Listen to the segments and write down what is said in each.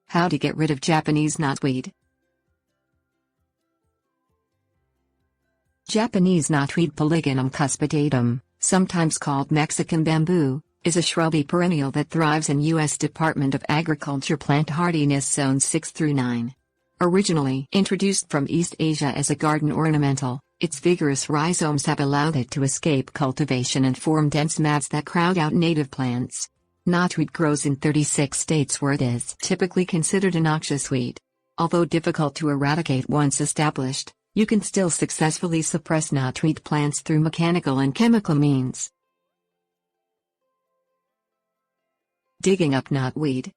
How to get rid of Japanese knotweed. Japanese knotweed Polygonum cuspidatum, sometimes called Mexican bamboo, is a shrubby perennial that thrives in U.S. Department of Agriculture plant hardiness zones 6 through 9. Originally introduced from East Asia as a garden ornamental, its vigorous rhizomes have allowed it to escape cultivation and form dense mats that crowd out native plants. Knotweed grows in 36 states where it is typically considered a noxious weed. Although difficult to eradicate once established, you can still successfully suppress knotweed plants through mechanical and chemical means. Digging up knotweed.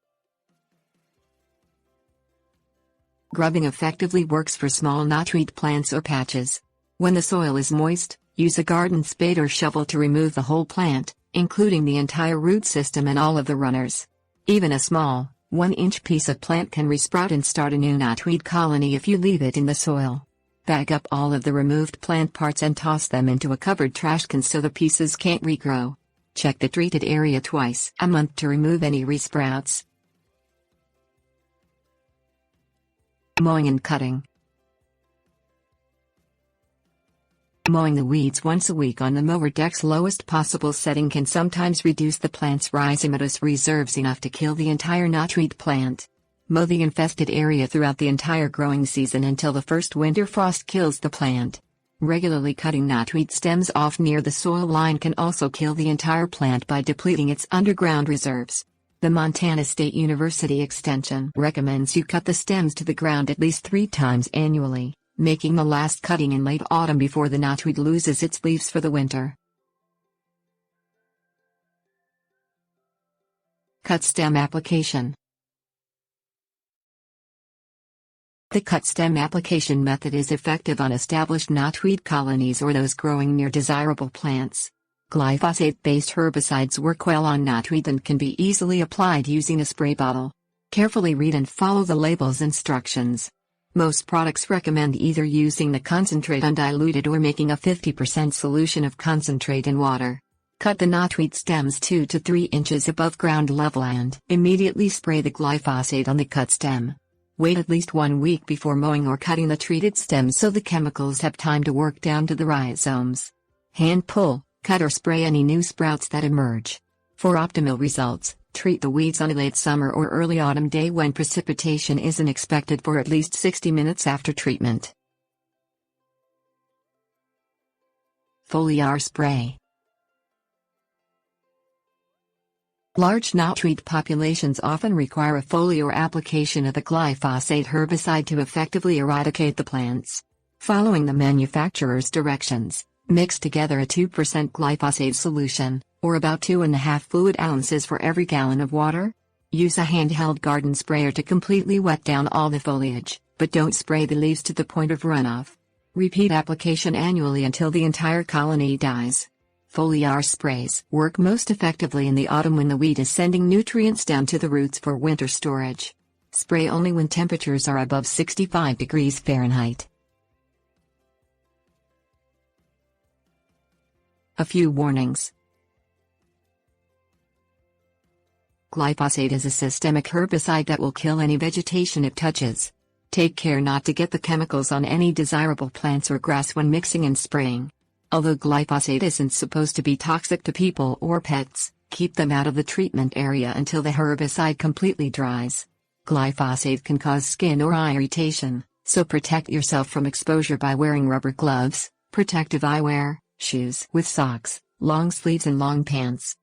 Grubbing effectively works for small knotweed plants or patches. When the soil is moist, use a garden spade or shovel to remove the whole plant, including the entire root system and all of the runners. Even a small, 1-inch piece of plant can resprout and start a new knotweed colony if you leave it in the soil. Bag up all of the removed plant parts and toss them into a covered trash can so the pieces can't regrow. Check the treated area twice a month to remove any resprouts. Mowing and cutting. Mowing the weeds once a week on the mower deck's lowest possible setting can sometimes reduce the plant's rhizomatous reserves enough to kill the entire knotweed plant. Mow the infested area throughout the entire growing season until the first winter frost kills the plant. Regularly cutting knotweed stems off near the soil line can also kill the entire plant by depleting its underground reserves. The Montana State University Extension recommends you cut the stems to the ground at least 3 times annually, making the last cutting in late autumn before the knotweed loses its leaves for the winter. Cut stem application. The cut stem application method is effective on established knotweed colonies or those growing near desirable plants. Glyphosate-based herbicides work well on knotweed and can be easily applied using a spray bottle. Carefully read and follow the label's instructions. Most products recommend either using the concentrate undiluted or making a 50% solution of concentrate in water. Cut the knotweed stems 2 to 3 inches above ground level and immediately spray the glyphosate on the cut stem. Wait at least 1 week before mowing or cutting the treated stems so the chemicals have time to work down to the rhizomes. Hand pull, cut or spray any new sprouts that emerge. For optimal results, treat the weeds on a late summer or early autumn day when precipitation isn't expected for at least 60 minutes after treatment. Foliar Spray. Large knotweed populations often require a foliar application of the glyphosate herbicide to effectively eradicate the plants. Following the manufacturer's directions, mix together a 2% glyphosate solution, or about 2.5 fluid ounces for every gallon of water. Use a handheld garden sprayer to completely wet down all the foliage, but don't spray the leaves to the point of runoff. Repeat application annually until the entire colony dies. Foliar sprays work most effectively in the autumn when the weed is sending nutrients down to the roots for winter storage. Spray only when temperatures are above 65 degrees Fahrenheit. A few warnings. Glyphosate is a systemic herbicide that will kill any vegetation it touches. Take care not to get the chemicals on any desirable plants or grass when mixing and spraying. Although glyphosate isn't supposed to be toxic to people or pets, keep them out of the treatment area until the herbicide completely dries. Glyphosate can cause skin or eye irritation, so protect yourself from exposure by wearing rubber gloves, protective eyewear, shoes with socks, long sleeves and long pants.